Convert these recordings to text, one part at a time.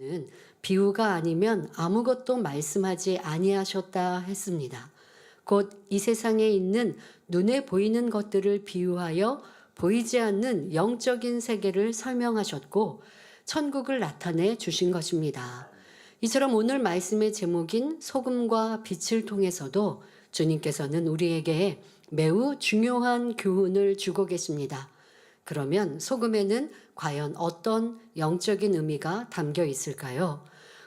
는 비유가 아니면 아무것도 말씀하지 아니하셨다 했습니다. 곧 이 세상에 있는 눈에 보이는 것들을 비유하여 보이지 않는 영적인 세계를 설명하셨고 천국을 나타내 주신 것입니다. 이처럼 오늘 말씀의 제목인 소금과 빛을 통해서도 주님께서는 우리에게 매우 중요한 교훈을 주고 계십니다. 그러면 소금에는 과연 어떤 영적인 의미가 담겨 있을까요?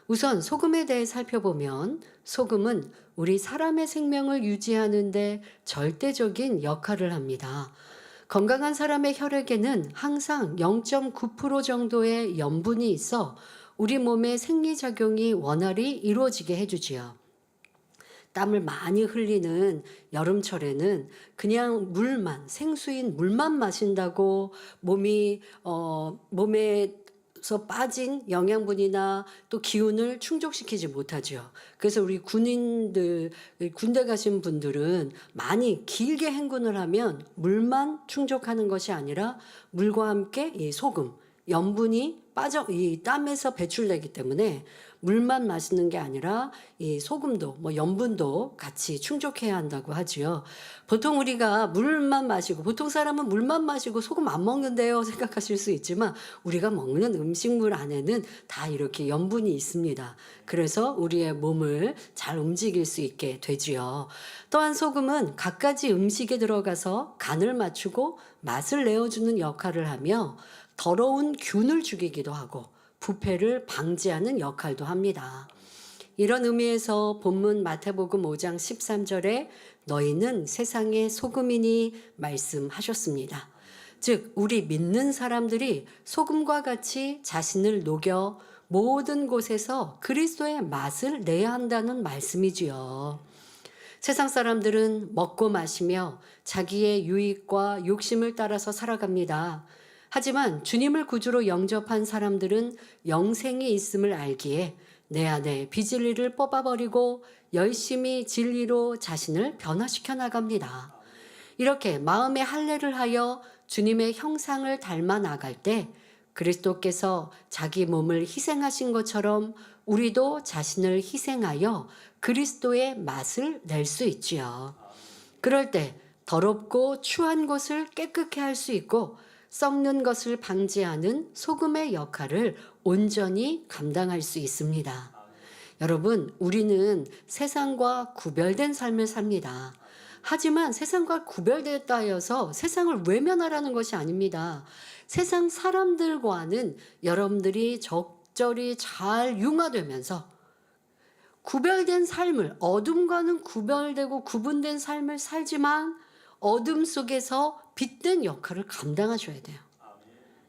우선 소금에 대해 살펴보면 소금은 우리 사람의 생명을 유지하는데 절대적인 역할을 합니다. 건강한 사람의 혈액에는 항상 0.9% 정도의 염분이 있어 우리 몸의 생리작용이 원활히 이루어지게 해주지요. 땀을 많이 흘리는 여름철에는 그냥 물만, 생수인 물만 마신다고 몸에서 빠진 영양분이나 또 기운을 충족시키지 못하죠. 그래서 우리 군인들, 군대 가신 분들은 많이 길게 행군을 하면 물만 충족하는 것이 아니라 물과 함께 이 소금, 염분이 이 땀에서 배출되기 때문에 물만 마시는 게 아니라 이 소금도 염분도 같이 충족해야 한다고 하지요. 보통 우리가 물만 마시고 보통 사람은 물만 마시고 소금 안 먹는데요 생각하실 수 있지만 우리가 먹는 음식물 안에는 다 이렇게 염분이 있습니다. 그래서 우리의 몸을 잘 움직일 수 있게 되지요. 또한 소금은 갖가지 음식에 들어가서 간을 맞추고 맛을 내어주는 역할을 하며 더러운 균을 죽이기도 하고 부패를 방지하는 역할도 합니다. 이런 의미에서 본문 마태복음 5장 13절에 너희는 세상의 소금이니 말씀하셨습니다. 즉 우리 믿는 사람들이 소금과 같이 자신을 녹여 모든 곳에서 그리스도의 맛을 내야 한다는 말씀이지요. 세상 사람들은 먹고 마시며 자기의 유익과 욕심을 따라서 살아갑니다. 하지만 주님을 구주로 영접한 사람들은 영생이 있음을 알기에 내 안에 비진리를 뽑아버리고 열심히 진리로 자신을 변화시켜 나갑니다. 이렇게 마음의 할례를 하여 주님의 형상을 닮아 나갈 때 그리스도께서 자기 몸을 희생하신 것처럼 우리도 자신을 희생하여 그리스도의 맛을 낼 수 있지요. 그럴 때 더럽고 추한 것을 깨끗게 할 수 있고 썩는 것을 방지하는 소금의 역할을 온전히 감당할 수 있습니다. 여러분, 우리는 세상과 구별된 삶을 삽니다. 하지만 세상과 구별됐다 하여서 세상을 외면하라는 것이 아닙니다. 세상 사람들과는 여러분들이 적절히 잘 융화되면서 구별된 삶을, 어둠과는 구별되고 구분된 삶을 살지만 어둠 속에서 빛된 역할을 감당하셔야 돼요.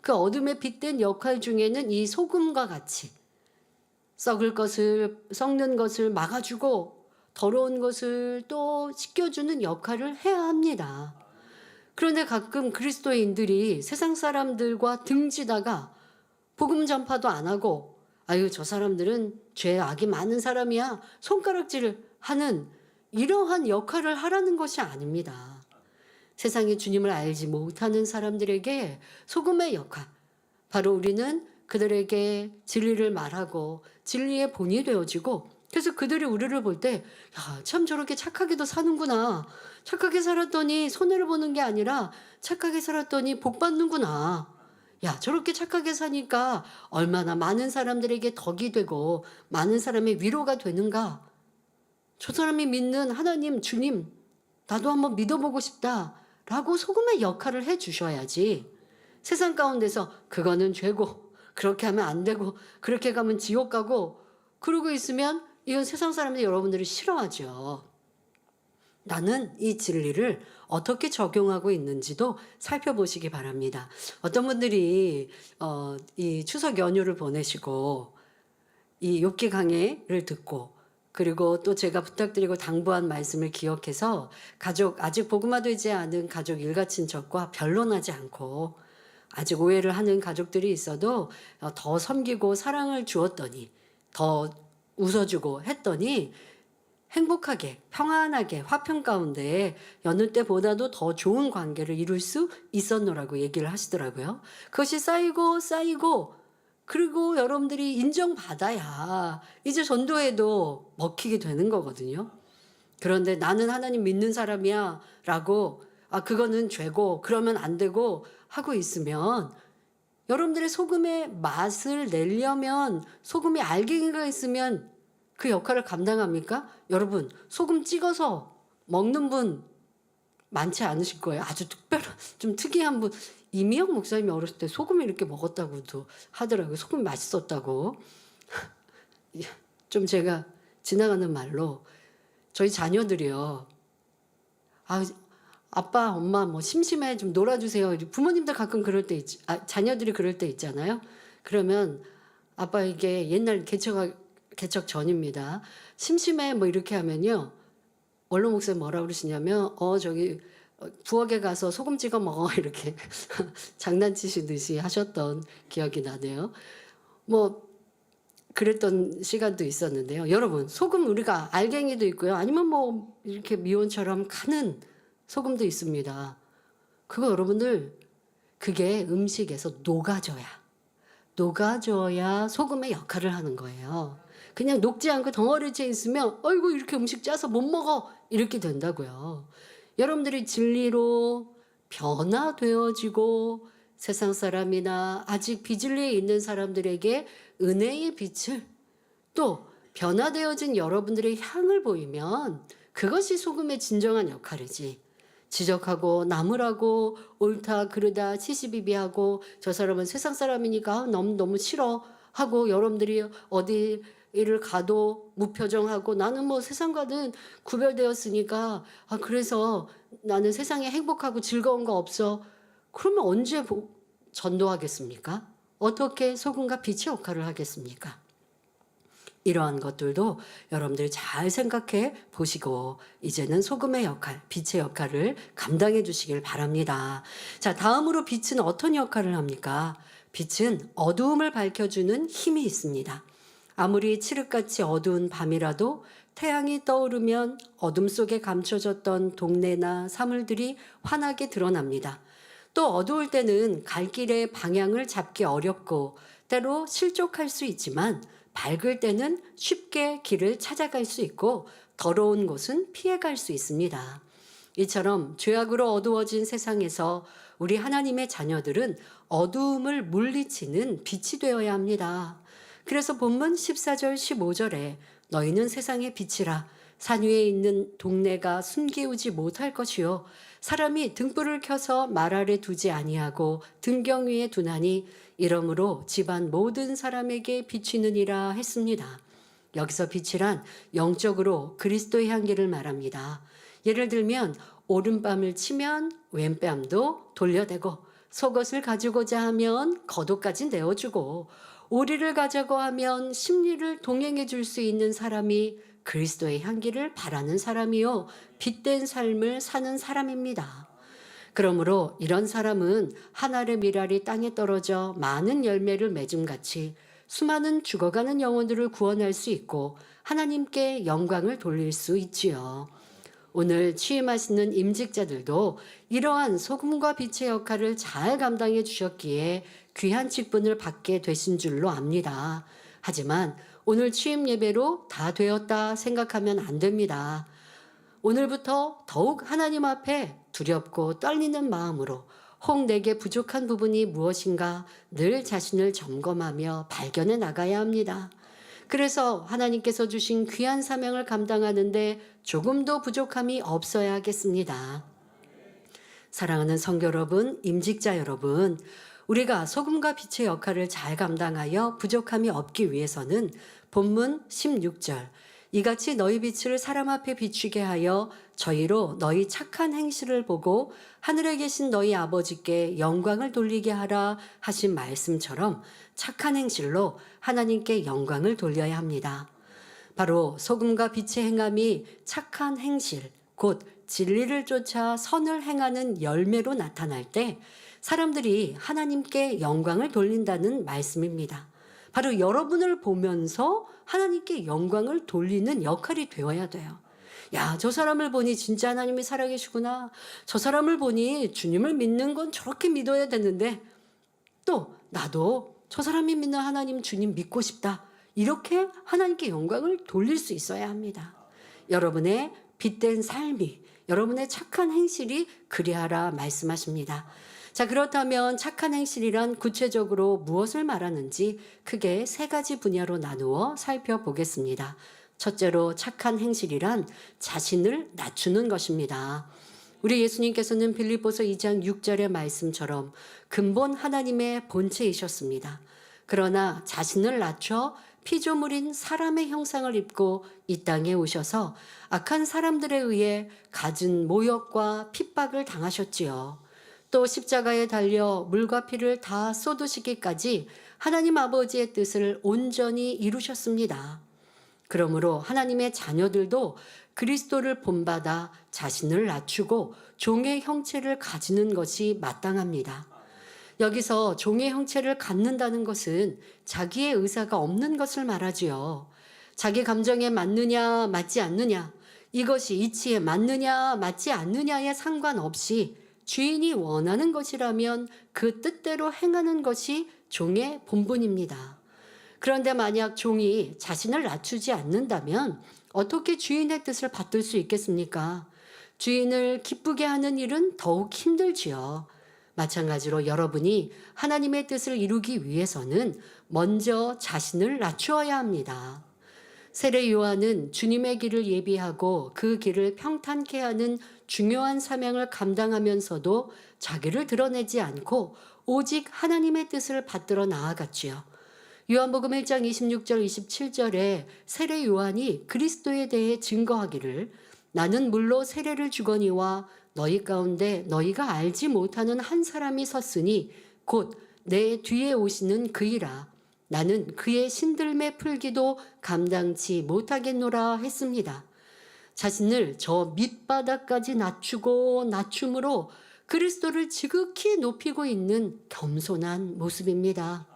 그 어둠의 빛된 역할 중에는 이 소금과 같이 썩는 것을 막아주고 더러운 것을 또 씻겨주는 역할을 해야 합니다. 그런데 가끔 그리스도인들이 세상 사람들과 등지다가 복음 전파도 안 하고 아유 저 사람들은 죄 악이 많은 사람이야 손가락질을 하는 이러한 역할을 하라는 것이 아닙니다. 세상에 주님을 알지 못하는 사람들에게 소금의 역할, 바로 우리는 그들에게 진리를 말하고 진리의 본이 되어지고 그래서 그들이 우리를 볼 때 야, 참 저렇게 착하게도 사는구나. 착하게 살았더니 손해를 보는 게 아니라 착하게 살았더니 복 받는구나. 야, 저렇게 착하게 사니까 얼마나 많은 사람들에게 덕이 되고 많은 사람의 위로가 되는가. 저 사람이 믿는 하나님, 주님, 나도 한번 믿어보고 싶다. 라고 소금의 역할을 해 주셔야지. 세상 가운데서 그거는 죄고 그렇게 하면 안 되고 그렇게 가면 지옥 가고 그러고 있으면 이건 세상 사람들이 여러분들을 싫어하죠. 나는 이 진리를 어떻게 적용하고 있는지도 살펴보시기 바랍니다. 어떤 분들이 이 추석 연휴를 보내시고 이 욥기 강해를 듣고 그리고 또 제가 부탁드리고 당부한 말씀을 기억해서 아직 복음화되지 않은 가족 일가친척과 변론하지 않고 아직 오해를 하는 가족들이 있어도 더 섬기고 사랑을 주었더니 더 웃어주고 했더니 행복하게 평안하게 화평 가운데 여느 때보다도 더 좋은 관계를 이룰 수 있었노라고 얘기를 하시더라고요. 그것이 쌓이고 그리고 여러분들이 인정받아야 이제 전도에도 먹히게 되는 거거든요. 그런데 나는 하나님 믿는 사람이야 라고 그거는 죄고 그러면 안 되고 하고 있으면 여러분들의 소금의 맛을 내려면 소금이 알갱이가 있으면 그 역할을 감당합니까? 여러분 소금 찍어서 먹는 분 많지 않으실 거예요. 아주 특별한 좀 특이한 분 이미영 목사님이 어렸을 때 소금을 이렇게 먹었다고도 하더라고요. 소금이 맛있었다고. 좀 제가 지나가는 말로 저희 자녀들이요. 아빠, 엄마 뭐 심심해 좀 놀아주세요. 부모님들 가끔 그럴 때 자녀들이 그럴 때 있잖아요. 그러면 아빠 이게 옛날 개척 전입니다. 심심해 뭐 이렇게 하면요. 원로 목사님 뭐라 그러시냐면 저기 부엌에 가서 소금 찍어 먹어 이렇게 장난치시듯이 하셨던 기억이 나네요. 뭐 그랬던 시간도 있었는데요. 여러분 소금 우리가 알갱이도 있고요. 아니면 뭐 이렇게 미원처럼 가는 소금도 있습니다. 그거 여러분들 그게 음식에서 녹아져야 소금의 역할을 하는 거예요. 그냥 녹지 않고 덩어리째 있으면 어이구 이렇게 음식 짜서 못 먹어 이렇게 된다고요. 여러분들이 진리로 변화되어지고 세상 사람이나 아직 비진리에 있는 사람들에게 은혜의 빛을 또 변화되어진 여러분들의 향을 보이면 그것이 소금의 진정한 역할이지. 지적하고 나무라고 옳다 그르다 시시비비하고 저 사람은 세상 사람이니까 너무 싫어 하고 여러분들이 어디를 가도 무표정하고 나는 뭐 세상과는 구별되었으니까 그래서 나는 세상에 행복하고 즐거운 거 없어. 그러면 언제 전도하겠습니까? 어떻게 소금과 빛의 역할을 하겠습니까? 이러한 것들도 여러분들이 잘 생각해 보시고 이제는 소금의 역할, 빛의 역할을 감당해 주시길 바랍니다. 자, 다음으로 빛은 어떤 역할을 합니까? 빛은 어두움을 밝혀주는 힘이 있습니다. 아무리 칠흑같이 어두운 밤이라도 태양이 떠오르면 어둠 속에 감춰졌던 동네나 사물들이 환하게 드러납니다. 또 어두울 때는 갈 길의 방향을 잡기 어렵고 때로 실족할 수 있지만 밝을 때는 쉽게 길을 찾아갈 수 있고 더러운 곳은 피해갈 수 있습니다. 이처럼 죄악으로 어두워진 세상에서 우리 하나님의 자녀들은 어두움을 물리치는 빛이 되어야 합니다. 그래서 본문 14절 15절에 너희는 세상의 빛이라 산 위에 있는 동네가 숨기우지 못할 것이요 사람이 등불을 켜서 말 아래 두지 아니하고 등경 위에 두나니 이러므로 집안 모든 사람에게 비치느니라 했습니다. 여기서 빛이란 영적으로 그리스도의 향기를 말합니다. 예를 들면 오른뺨을 치면 왼뺨도 돌려대고 속옷을 가지고자 하면 겉옷까지 내어주고 오리를 가자고 하면 심리를 동행해 줄 수 있는 사람이 그리스도의 향기를 바라는 사람이요 빛된 삶을 사는 사람입니다. 그러므로 이런 사람은 한 알의 밀알이 땅에 떨어져 많은 열매를 맺음같이 수많은 죽어가는 영혼들을 구원할 수 있고 하나님께 영광을 돌릴 수 있지요. 오늘 취임하시는 임직자들도 이러한 소금과 빛의 역할을 잘 감당해 주셨기에 귀한 직분을 받게 되신 줄로 압니다. 하지만 오늘 취임 예배로 다 되었다 생각하면 안 됩니다. 오늘부터 더욱 하나님 앞에 두렵고 떨리는 마음으로 혹 내게 부족한 부분이 무엇인가 늘 자신을 점검하며 발견해 나가야 합니다. 그래서 하나님께서 주신 귀한 사명을 감당하는데 조금도 부족함이 없어야 하겠습니다. 사랑하는 성도 여러분, 임직자 여러분, 우리가 소금과 빛의 역할을 잘 감당하여 부족함이 없기 위해서는 본문 16절 이같이 너희 빛을 사람 앞에 비추게 하여 저희로 너희 착한 행실을 보고 하늘에 계신 너희 아버지께 영광을 돌리게 하라 하신 말씀처럼 착한 행실로 하나님께 영광을 돌려야 합니다. 바로 소금과 빛의 행함이 착한 행실, 곧 진리를 쫓아 선을 행하는 열매로 나타날 때 사람들이 하나님께 영광을 돌린다는 말씀입니다. 바로 여러분을 보면서 하나님께 영광을 돌리는 역할이 되어야 돼요. 야, 저 사람을 보니 진짜 하나님이 살아계시구나. 저 사람을 보니 주님을 믿는 건 저렇게 믿어야 되는데 또 나도 저 사람이 믿는 하나님 주님 믿고 싶다. 이렇게 하나님께 영광을 돌릴 수 있어야 합니다. 여러분의 빛된 삶이, 여러분의 착한 행실이 그리하라 말씀하십니다. 자, 그렇다면 착한 행실이란 구체적으로 무엇을 말하는지 크게 세 가지 분야로 나누어 살펴보겠습니다. 첫째로 착한 행실이란 자신을 낮추는 것입니다. 우리 예수님께서는 빌립보서 2장 6절의 말씀처럼 근본 하나님의 본체이셨습니다. 그러나 자신을 낮춰 피조물인 사람의 형상을 입고 이 땅에 오셔서 악한 사람들에 의해 갖은 모욕과 핍박을 당하셨지요. 또 십자가에 달려 물과 피를 다 쏟으시기까지 하나님 아버지의 뜻을 온전히 이루셨습니다. 그러므로 하나님의 자녀들도 그리스도를 본받아 자신을 낮추고 종의 형체를 가지는 것이 마땅합니다. 여기서 종의 형체를 갖는다는 것은 자기의 의사가 없는 것을 말하지요. 자기 감정에 맞느냐 맞지 않느냐, 이것이 이치에 맞느냐 맞지 않느냐에 상관없이 주인이 원하는 것이라면 그 뜻대로 행하는 것이 종의 본분입니다. 그런데 만약 종이 자신을 낮추지 않는다면 어떻게 주인의 뜻을 받들 수 있겠습니까? 주인을 기쁘게 하는 일은 더욱 힘들지요. 마찬가지로 여러분이 하나님의 뜻을 이루기 위해서는 먼저 자신을 낮추어야 합니다. 세례 요한은 주님의 길을 예비하고 그 길을 평탄케 하는 중요한 사명을 감당하면서도 자기를 드러내지 않고 오직 하나님의 뜻을 받들어 나아갔지요. 요한복음 1장 26절 27절에 세례 요한이 그리스도에 대해 증거하기를 나는 물로 세례를 주거니와 너희 가운데 너희가 알지 못하는 한 사람이 섰으니 곧 내 뒤에 오시는 그이라. 나는 그의 신들매 풀기도 감당치 못하겠노라 했습니다. 자신을 저 밑바닥까지 낮추고 낮춤으로 그리스도를 지극히 높이고 있는 겸손한 모습입니다.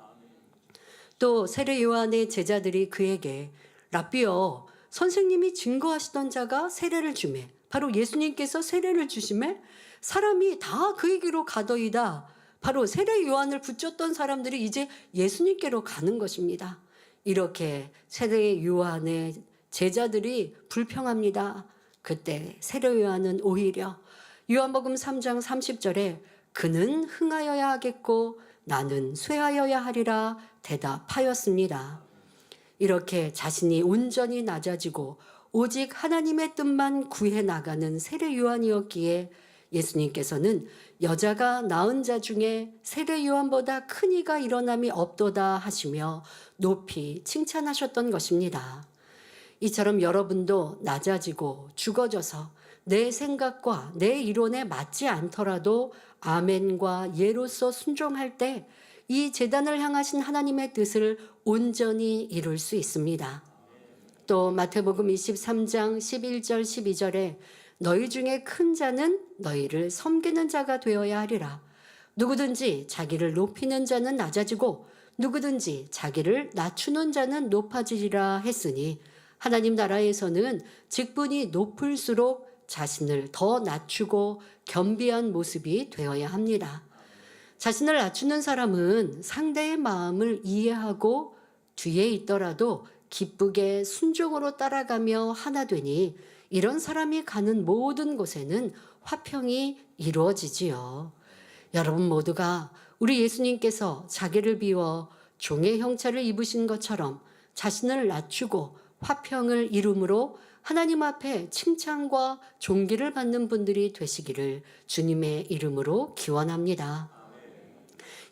또 세례 요한의 제자들이 그에게 랍비여, 선생님이 증거하시던 자가 세례를 주매, 바로 예수님께서 세례를 주심에 사람이 다 그에게로 가더이다. 바로 세례 요한을 붙였던 사람들이 이제 예수님께로 가는 것입니다. 이렇게 세례 요한의 제자들이 불평합니다. 그때 세례 요한은 오히려 요한복음 3장 30절에 그는 흥하여야 하겠고 나는 쇠하여야 하리라 대답하였습니다. 이렇게 자신이 온전히 낮아지고 오직 하나님의 뜻만 구해 나가는 세례 요한이었기에 예수님께서는 여자가 낳은 자 중에 세례 요한보다 큰 이가 일어남이 없도다 하시며 높이 칭찬하셨던 것입니다. 이처럼 여러분도 낮아지고 죽어져서 내 생각과 내 이론에 맞지 않더라도 아멘과 예로서 순종할 때 이 제단을 향하신 하나님의 뜻을 온전히 이룰 수 있습니다. 또 마태복음 23장 11절 12절에 너희 중에 큰 자는 너희를 섬기는 자가 되어야 하리라. 누구든지 자기를 높이는 자는 낮아지고 누구든지 자기를 낮추는 자는 높아지리라 했으니 하나님 나라에서는 직분이 높을수록 자신을 더 낮추고 겸비한 모습이 되어야 합니다. 자신을 낮추는 사람은 상대의 마음을 이해하고 뒤에 있더라도 기쁘게 순종으로 따라가며 하나 되니 이런 사람이 가는 모든 곳에는 화평이 이루어지지요. 여러분 모두가 우리 예수님께서 자기를 비워 종의 형체를 입으신 것처럼 자신을 낮추고 화평을 이룸으로 하나님 앞에 칭찬과 존귀를 받는 분들이 되시기를 주님의 이름으로 기원합니다.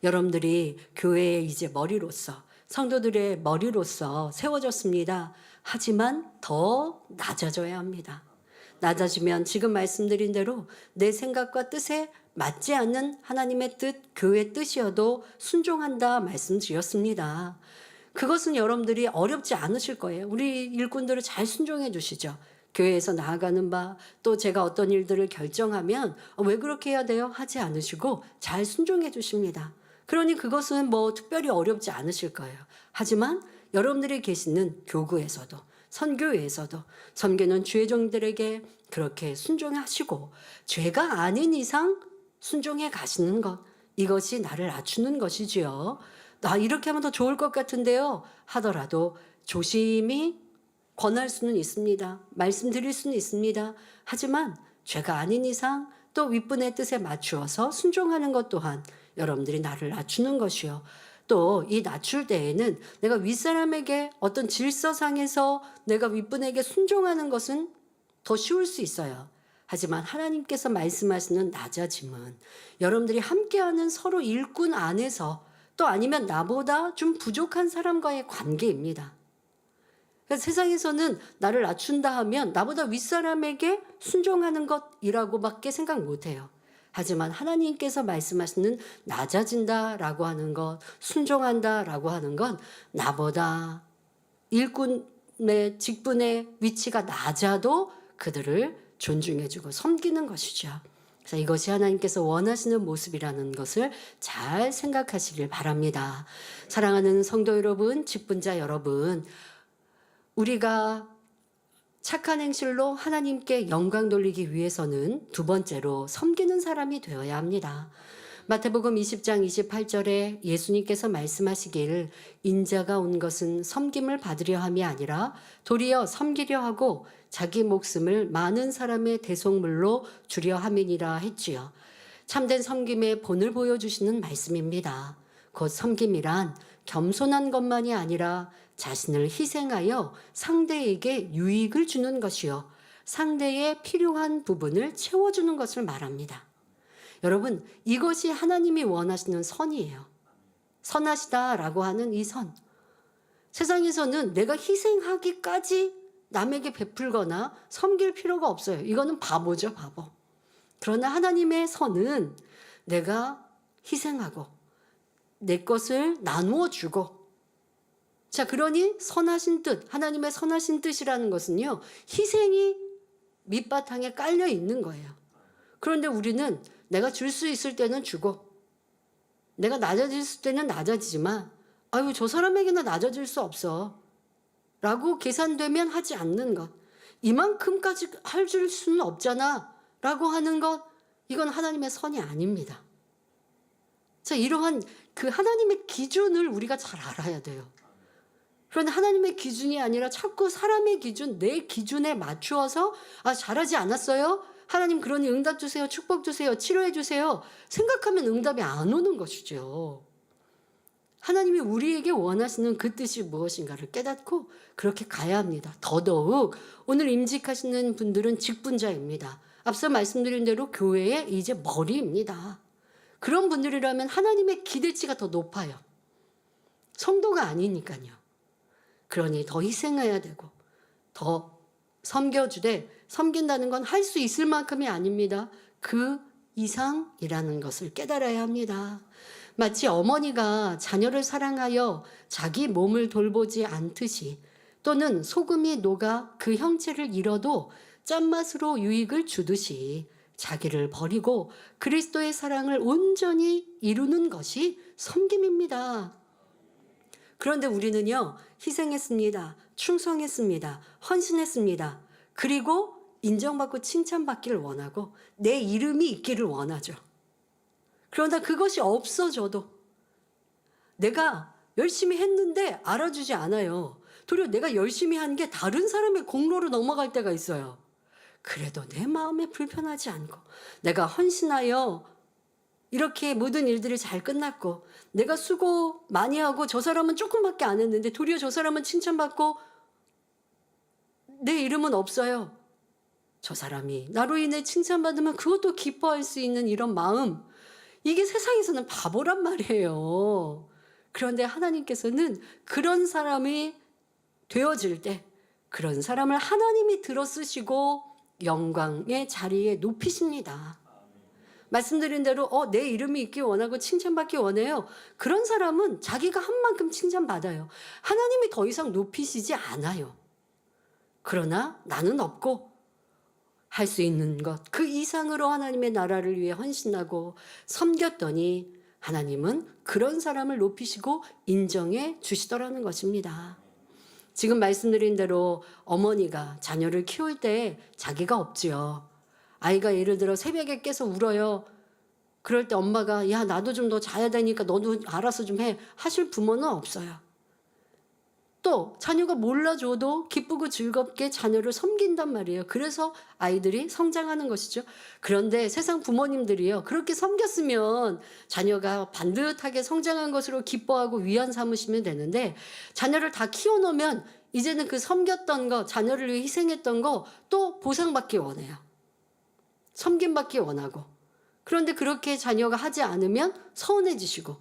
여러분들이 교회의 이제 머리로서 성도들의 머리로서 세워졌습니다. 하지만 더 낮아져야 합니다. 낮아지면 지금 말씀드린 대로 내 생각과 뜻에 맞지 않는 하나님의 뜻, 교회의 뜻이어도 순종한다 말씀드렸습니다. 그것은 여러분들이 어렵지 않으실 거예요. 우리 일꾼들을 잘 순종해 주시죠. 교회에서 나아가는 바, 또 제가 어떤 일들을 결정하면 왜 그렇게 해야 돼요? 하지 않으시고 잘 순종해 주십니다. 그러니 그것은 뭐 특별히 어렵지 않으실 거예요. 하지만 여러분들이 계시는 교구에서도 선교회에서도 섬기는 주의 종들에게 그렇게 순종하시고 죄가 아닌 이상 순종해 가시는 것, 이것이 나를 낮추는 것이지요. 나 이렇게 하면 더 좋을 것 같은데요 하더라도 조심히 권할 수는 있습니다. 말씀드릴 수는 있습니다. 하지만 죄가 아닌 이상 또 윗분의 뜻에 맞추어서 순종하는 것 또한 여러분들이 나를 낮추는 것이요. 또 이 낮출 때에는 내가 윗사람에게 어떤 질서상에서 내가 윗분에게 순종하는 것은 더 쉬울 수 있어요. 하지만 하나님께서 말씀하시는 낮아짐은 여러분들이 함께하는 서로 일꾼 안에서 또 아니면 나보다 좀 부족한 사람과의 관계입니다. 그래서 세상에서는 나를 낮춘다 하면 나보다 윗사람에게 순종하는 것이라고밖에 생각 못해요. 하지만 하나님께서 말씀하시는 낮아진다라고 하는 것, 순종한다라고 하는 건 나보다 일꾼의 직분의 위치가 낮아도 그들을 존중해주고 섬기는 것이죠. 그래서 이것이 하나님께서 원하시는 모습이라는 것을 잘 생각하시길 바랍니다. 사랑하는 성도 여러분, 직분자 여러분, 우리가 착한 행실로 하나님께 영광 돌리기 위해서는 두 번째로 섬기는 사람이 되어야 합니다. 마태복음 20장 28절에 예수님께서 말씀하시길 인자가 온 것은 섬김을 받으려 함이 아니라 도리어 섬기려 하고 자기 목숨을 많은 사람의 대속물로 주려 함이니라 했지요. 참된 섬김의 본을 보여주시는 말씀입니다. 곧 섬김이란 겸손한 것만이 아니라 자신을 희생하여 상대에게 유익을 주는 것이요. 상대의 필요한 부분을 채워주는 것을 말합니다. 여러분, 이것이 하나님이 원하시는 선이에요. 선하시다라고 하는 이 선. 세상에서는 내가 희생하기까지 남에게 베풀거나 섬길 필요가 없어요. 이거는 바보죠, 바보. 그러나 하나님의 선은 내가 희생하고 내 것을 나누어 주고, 자, 그러니 선하신 뜻, 하나님의 선하신 뜻이라는 것은요, 희생이 밑바탕에 깔려 있는 거예요. 그런데 우리는 내가 줄 수 있을 때는 주고, 내가 낮아질 때는 낮아지지만, 아유, 저 사람에게는 낮아질 수 없어 라고 계산되면 하지 않는 것, 이만큼까지 줄 수는 없잖아 라고 하는 것, 이건 하나님의 선이 아닙니다. 자, 이러한 그 하나님의 기준을 우리가 잘 알아야 돼요. 그런데 하나님의 기준이 아니라 자꾸 사람의 기준, 내 기준에 맞추어서 잘하지 않았어요? 하나님 그러니 응답 주세요. 축복 주세요. 치료해 주세요. 생각하면 응답이 안 오는 것이죠. 하나님이 우리에게 원하시는 그 뜻이 무엇인가를 깨닫고 그렇게 가야 합니다. 더더욱 오늘 임직하시는 분들은 직분자입니다. 앞서 말씀드린 대로 교회의 이제 머리입니다. 그런 분들이라면 하나님의 기대치가 더 높아요. 성도가 아니니까요. 그러니 더 희생해야 되고 더 섬겨주되, 섬긴다는 건 할 수 있을 만큼이 아닙니다. 그 이상이라는 것을 깨달아야 합니다. 마치 어머니가 자녀를 사랑하여 자기 몸을 돌보지 않듯이, 또는 소금이 녹아 그 형체를 잃어도 짠맛으로 유익을 주듯이 자기를 버리고 그리스도의 사랑을 온전히 이루는 것이 섬김입니다. 그런데 우리는요, 희생했습니다. 충성했습니다. 헌신했습니다. 그리고 인정받고 칭찬받기를 원하고 내 이름이 있기를 원하죠. 그러나 그것이 없어져도 내가 열심히 했는데 알아주지 않아요. 도리어 내가 열심히 한 게 다른 사람의 공로로 넘어갈 때가 있어요. 그래도 내 마음에 불편하지 않고 내가 헌신하여 이렇게 모든 일들이 잘 끝났고 내가 수고 많이 하고 저 사람은 조금밖에 안 했는데 도리어 저 사람은 칭찬받고 내 이름은 없어요. 저 사람이 나로 인해 칭찬받으면 그것도 기뻐할 수 있는 이런 마음, 이게 세상에서는 바보란 말이에요. 그런데 하나님께서는 그런 사람이 되어질 때 그런 사람을 하나님이 들어쓰시고 영광의 자리에 높이십니다. 말씀드린 대로 내 이름이 있기 원하고 칭찬받기 원해요. 그런 사람은 자기가 한 만큼 칭찬받아요. 하나님이 더 이상 높이시지 않아요. 그러나 나는 없고 할 수 있는 것 그 이상으로 하나님의 나라를 위해 헌신하고 섬겼더니 하나님은 그런 사람을 높이시고 인정해 주시더라는 것입니다. 지금 말씀드린 대로 어머니가 자녀를 키울 때 자기가 없지요. 아이가 예를 들어 새벽에 깨서 울어요. 그럴 때 엄마가 야 나도 좀 더 자야 되니까 너도 알아서 좀 해 하실 부모는 없어요. 또 자녀가 몰라줘도 기쁘고 즐겁게 자녀를 섬긴단 말이에요. 그래서 아이들이 성장하는 것이죠. 그런데 세상 부모님들이요, 그렇게 섬겼으면 자녀가 반듯하게 성장한 것으로 기뻐하고 위안 삼으시면 되는데, 자녀를 다 키워놓으면 이제는 그 섬겼던 거, 자녀를 위해 희생했던 거 또 보상받기 원해요. 섬김받기 원하고. 그런데 그렇게 자녀가 하지 않으면 서운해지시고.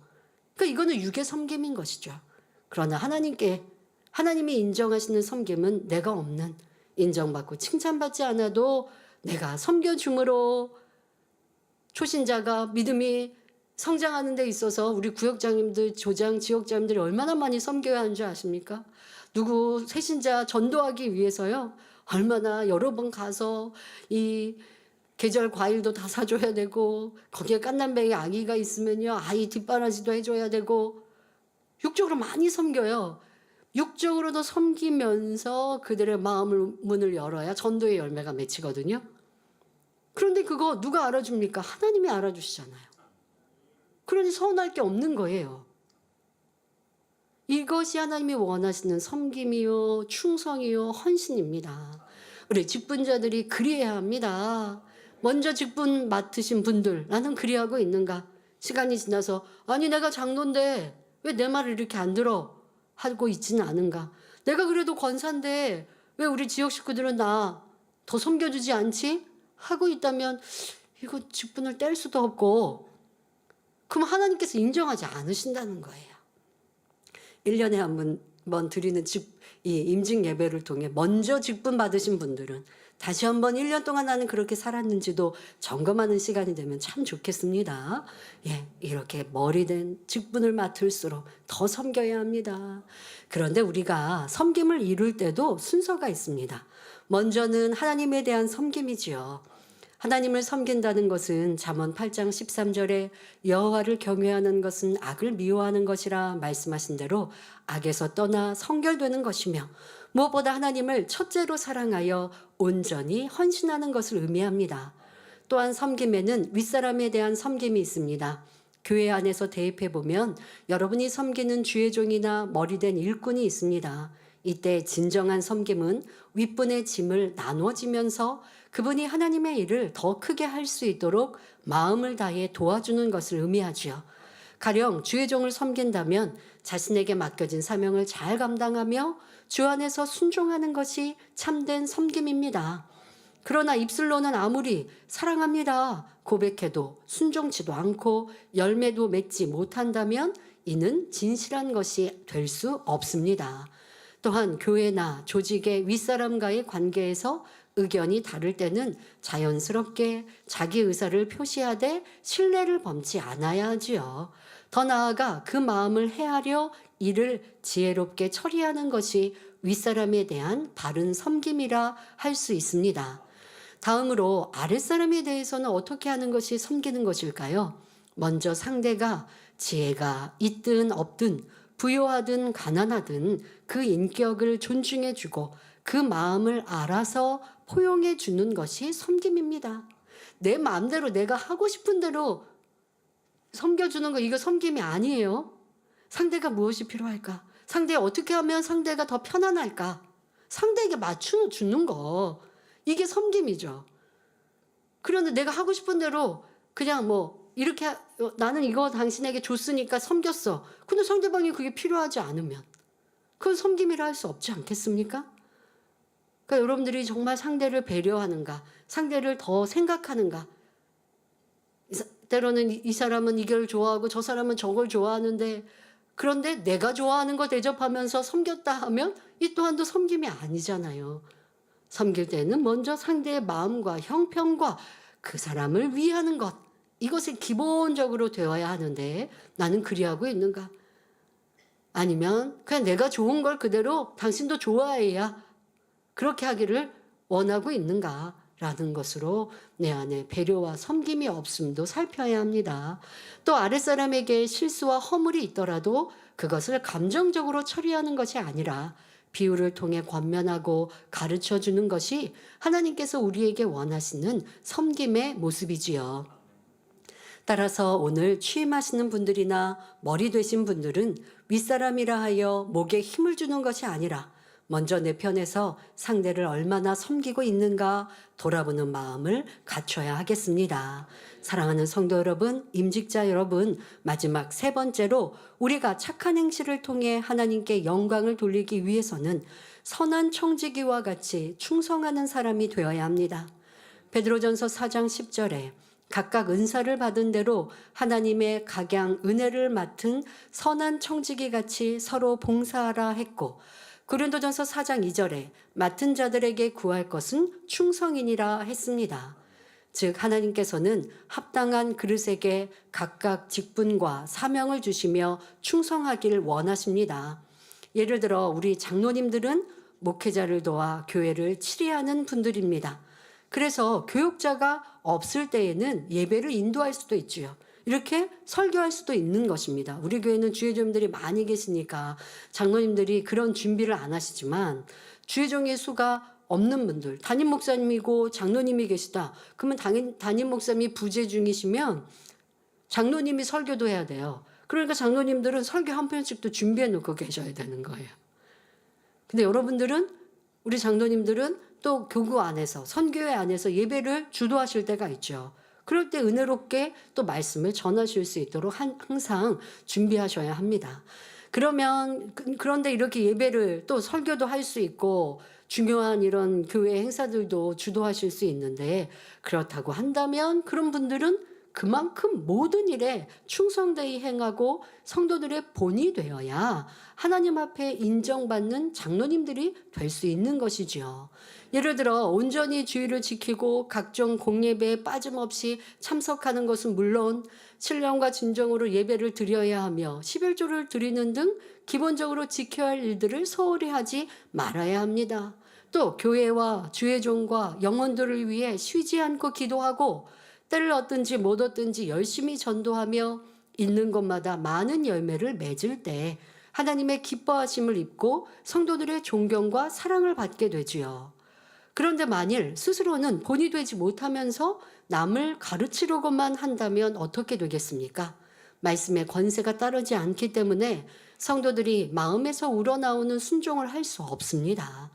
그러니까 이거는 육의 섬김인 것이죠. 그러나 하나님이 인정하시는 섬김은 내가 없는, 인정받고 칭찬받지 않아도 내가 섬겨줌으로 초신자가 믿음이 성장하는 데 있어서 우리 구역장님들, 조장, 지역장님들이 얼마나 많이 섬겨야 하는 줄 아십니까? 누구 새신자 전도하기 위해서요, 얼마나 여러 번 가서 이 계절 과일도 다 사줘야 되고, 거기에 깐난뱅이 아기가 있으면요 아이 뒷바라지도 해줘야 되고, 육적으로 많이 섬겨요. 육적으로도 섬기면서 그들의 마음을 문을 열어야 전도의 열매가 맺히거든요. 그런데 그거 누가 알아줍니까? 하나님이 알아주시잖아요. 그러니 서운할 게 없는 거예요. 이것이 하나님이 원하시는 섬김이요, 충성이요, 헌신입니다. 우리 직분자들이 그리해야 합니다. 먼저 직분 맡으신 분들, 나는 그리하고 있는가? 시간이 지나서 아니 내가 장로인데 왜 내 말을 이렇게 안 들어? 하고 있지는 않은가? 내가 그래도 권사인데 왜 우리 지역 식구들은 나 더 섬겨주지 않지? 하고 있다면 이거 직분을 뗄 수도 없고, 그럼 하나님께서 인정하지 않으신다는 거예요. 1년에 한 번 드리는 이 임직 예배를 통해 먼저 직분 받으신 분들은 다시 한번 1년 동안 나는 그렇게 살았는지도 점검하는 시간이 되면 참 좋겠습니다. 예, 이렇게 머리된 직분을 맡을수록 더 섬겨야 합니다. 그런데 우리가 섬김을 이룰 때도 순서가 있습니다. 먼저는 하나님에 대한 섬김이지요. 하나님을 섬긴다는 것은 잠언 8장 13절에 여호와를 경외하는 것은 악을 미워하는 것이라 말씀하신 대로 악에서 떠나 성결되는 것이며, 무엇보다 하나님을 첫째로 사랑하여 온전히 헌신하는 것을 의미합니다. 또한 섬김에는 윗사람에 대한 섬김이 있습니다. 교회 안에서 대입해 보면 여러분이 섬기는 주의 종이나 머리된 일꾼이 있습니다. 이때 진정한 섬김은 윗분의 짐을 나눠지면서 그분이 하나님의 일을 더 크게 할 수 있도록 마음을 다해 도와주는 것을 의미하지요. 가령 주의 종을 섬긴다면 자신에게 맡겨진 사명을 잘 감당하며 주 안에서 순종하는 것이 참된 섬김입니다. 그러나 입술로는 아무리 사랑합니다 고백해도 순종치도 않고 열매도 맺지 못한다면 이는 진실한 것이 될 수 없습니다. 또한 교회나 조직의 윗사람과의 관계에서 의견이 다를 때는 자연스럽게 자기 의사를 표시하되 신뢰를 범치 않아야 하지요. 더 나아가 그 마음을 헤아려 이를 지혜롭게 처리하는 것이 윗사람에 대한 바른 섬김이라 할 수 있습니다. 다음으로 아랫사람에 대해서는 어떻게 하는 것이 섬기는 것일까요? 먼저 상대가 지혜가 있든 없든 부요하든 가난하든 그 인격을 존중해주고 그 마음을 알아서 포용해 주는 것이 섬김입니다. 내 마음대로 내가 하고 싶은 대로 섬겨주는 거, 이거 섬김이 아니에요. 상대가 무엇이 필요할까? 상대 어떻게 하면 상대가 더 편안할까? 상대에게 맞춰주는 거, 이게 섬김이죠. 그런데 내가 하고 싶은 대로 그냥 뭐 이렇게 나는 이거 당신에게 줬으니까 섬겼어. 근데 상대방이 그게 필요하지 않으면 그건 섬김이라 할 수 없지 않겠습니까? 그러니까 여러분들이 정말 상대를 배려하는가, 상대를 더 생각하는가. 때로는 이 사람은 이걸 좋아하고 저 사람은 저걸 좋아하는데, 그런데 내가 좋아하는 거 대접하면서 섬겼다 하면 이 또한도 섬김이 아니잖아요. 섬길 때는 먼저 상대의 마음과 형편과 그 사람을 위하는 것, 이것이 기본적으로 되어야 하는데 나는 그리하고 있는가? 아니면 그냥 내가 좋은 걸 그대로 당신도 좋아해야 그렇게 하기를 원하고 있는가라는 것으로 내 안에 배려와 섬김이 없음도 살펴야 합니다. 또 아랫사람에게 실수와 허물이 있더라도 그것을 감정적으로 처리하는 것이 아니라 비유를 통해 권면하고 가르쳐 주는 것이 하나님께서 우리에게 원하시는 섬김의 모습이지요. 따라서 오늘 취임하시는 분들이나 머리 되신 분들은 윗사람이라 하여 목에 힘을 주는 것이 아니라 먼저 내 편에서 상대를 얼마나 섬기고 있는가 돌아보는 마음을 갖춰야 하겠습니다. 사랑하는 성도 여러분, 임직자 여러분, 마지막 세 번째로 우리가 착한 행실을 통해 하나님께 영광을 돌리기 위해서는 선한 청지기와 같이 충성하는 사람이 되어야 합니다. 베드로전서 4장 10절에 각각 은사를 받은 대로 하나님의 각양 은혜를 맡은 선한 청지기 같이 서로 봉사하라 했고, 고린도전서 4장 2절에 맡은 자들에게 구할 것은 충성이니라 했습니다. 즉 하나님께서는 합당한 그릇에게 각각 직분과 사명을 주시며 충성하길 원하십니다. 예를 들어 우리 장로님들은 목회자를 도와 교회를 치리하는 분들입니다. 그래서 교육자가 없을 때에는 예배를 인도할 수도 있지요. 이렇게 설교할 수도 있는 것입니다. 우리 교회는 주의종들이 많이 계시니까 장로님들이 그런 준비를 안 하시지만, 주의종의 수가 없는 분들, 담임 목사님이고 장로님이 계시다. 그러면 담임 목사님이 부재 중이시면 장로님이 설교도 해야 돼요. 그러니까 장로님들은 설교 한 편씩도 준비해 놓고 계셔야 되는 거예요. 근데 여러분들은, 우리 장로님들은 또 교구 안에서, 선교회 안에서 예배를 주도하실 때가 있죠. 그럴 때 은혜롭게 또 말씀을 전하실 수 있도록 항상 준비하셔야 합니다. 그런데 이렇게 예배를 또 설교도 할 수 있고 중요한 이런 교회 행사들도 주도하실 수 있는데, 그렇다고 한다면 그런 분들은 그만큼 모든 일에 충성되이 행하고 성도들의 본이 되어야 하나님 앞에 인정받는 장로님들이 될 수 있는 것이지요. 예를 들어 온전히 주의를 지키고 각종 공예배에 빠짐없이 참석하는 것은 물론 신령과 진정으로 예배를 드려야 하며 11조를 드리는 등 기본적으로 지켜야 할 일들을 소홀히 하지 말아야 합니다. 또 교회와 주의 종과 영혼들을 위해 쉬지 않고 기도하고 때를 얻든지 못 얻든지 열심히 전도하며 있는 곳마다 많은 열매를 맺을 때 하나님의 기뻐하심을 입고 성도들의 존경과 사랑을 받게 되지요. 그런데 만일 스스로는 본이 되지 못하면서 남을 가르치려고만 한다면 어떻게 되겠습니까? 말씀의 권세가 따르지 않기 때문에 성도들이 마음에서 우러나오는 순종을 할 수 없습니다.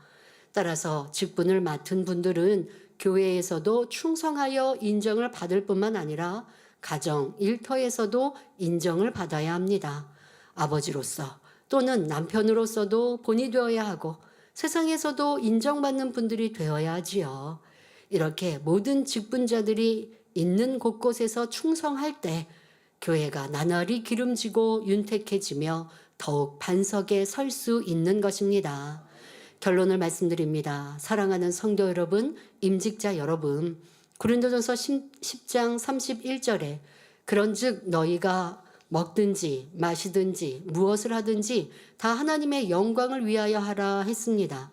따라서 직분을 맡은 분들은 교회에서도 충성하여 인정을 받을 뿐만 아니라 가정, 일터에서도 인정을 받아야 합니다. 아버지로서 또는 남편으로서도 본이 되어야 하고 세상에서도 인정받는 분들이 되어야 하지요. 이렇게 모든 직분자들이 있는 곳곳에서 충성할 때 교회가 나날이 기름지고 윤택해지며 더욱 반석에 설 수 있는 것입니다. 결론을 말씀드립니다. 사랑하는 성도 여러분, 임직자 여러분, 고린도전서 10장 31절에 그런즉 너희가 먹든지 마시든지 무엇을 하든지 다 하나님의 영광을 위하여 하라 했습니다.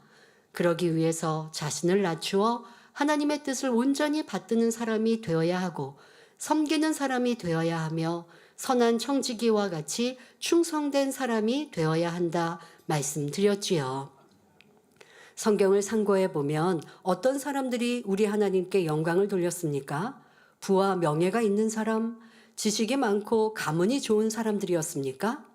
그러기 위해서 자신을 낮추어 하나님의 뜻을 온전히 받드는 사람이 되어야 하고 섬기는 사람이 되어야 하며 선한 청지기와 같이 충성된 사람이 되어야 한다 말씀드렸지요. 성경을 상고해 보면 어떤 사람들이 우리 하나님께 영광을 돌렸습니까? 부와 명예가 있는 사람, 지식이 많고 가문이 좋은 사람들이었습니까?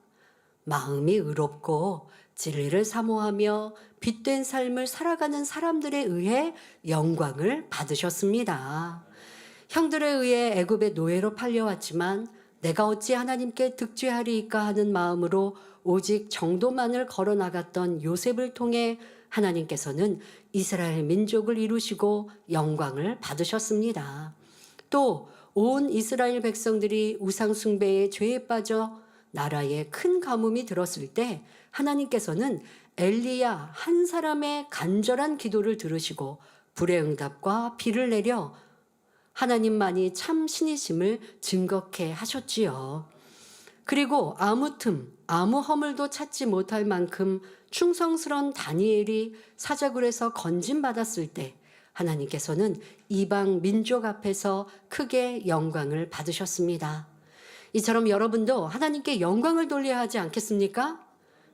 마음이 의롭고 진리를 사모하며 빛된 삶을 살아가는 사람들에 의해 영광을 받으셨습니다. 형들에 의해 애굽의 노예로 팔려왔지만 내가 어찌 하나님께 득죄하리이까 하는 마음으로 오직 정도만을 걸어나갔던 요셉을 통해 하나님께서는 이스라엘 민족을 이루시고 영광을 받으셨습니다. 또 온 이스라엘 백성들이 우상 숭배의 죄에 빠져 나라에 큰 가뭄이 들었을 때 하나님께서는 엘리야 한 사람의 간절한 기도를 들으시고 불의 응답과 비를 내려 하나님만이 참 신이심을 증거케 하셨지요. 그리고 아무 틈, 아무 허물도 찾지 못할 만큼 충성스러운 다니엘이 사자굴에서 건진받았을 때 하나님께서는 이방 민족 앞에서 크게 영광을 받으셨습니다. 이처럼 여러분도 하나님께 영광을 돌려야 하지 않겠습니까?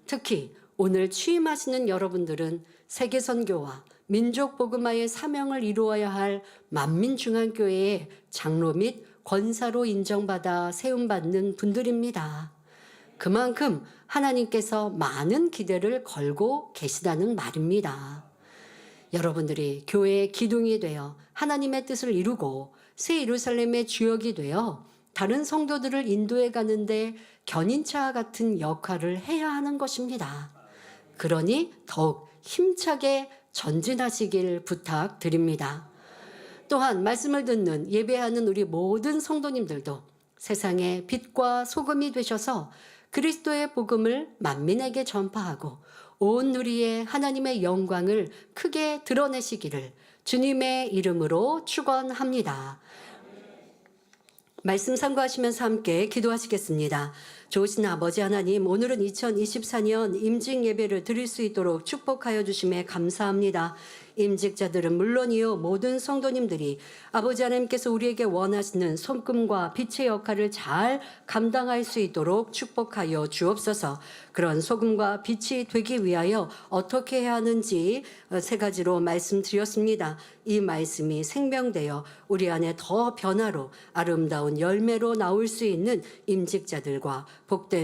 특히 오늘 취임하시는 여러분들은 세계선교와 민족복음화의 사명을 이루어야 할 만민중앙교회의 장로 및 권사로 인정받아 세움받는 분들입니다. 그만큼 하나님께서 많은 기대를 걸고 계시다는 말입니다. 여러분들이 교회의 기둥이 되어 하나님의 뜻을 이루고 새 예루살렘의 주역이 되어 다른 성도들을 인도해 가는데 견인차와 같은 역할을 해야 하는 것입니다. 그러니 더욱 힘차게 전진하시길 부탁드립니다. 또한 말씀을 듣는 예배하는 우리 모든 성도님들도 세상의 빛과 소금이 되셔서 그리스도의 복음을 만민에게 전파하고 온 누리의 하나님의 영광을 크게 드러내시기를 주님의 이름으로 축원합니다. 말씀 참고하시면서 함께 기도하시겠습니다. 좋으신 아버지 하나님, 오늘은 2024년 임직 예배를 드릴 수 있도록 축복하여 주심에 감사합니다. 임직자들은 물론이요 모든 성도님들이 아버지 하나님께서 우리에게 원하시는 소금과 빛의 역할을 잘 감당할 수 있도록 축복하여 주옵소서. 그런 소금과 빛이 되기 위하여 어떻게 해야 하는지 세 가지로 말씀드렸습니다. 이 말씀이 생명되어 우리 안에 더 변화로 아름다운 열매로 나올 수 있는 임직자들과 복된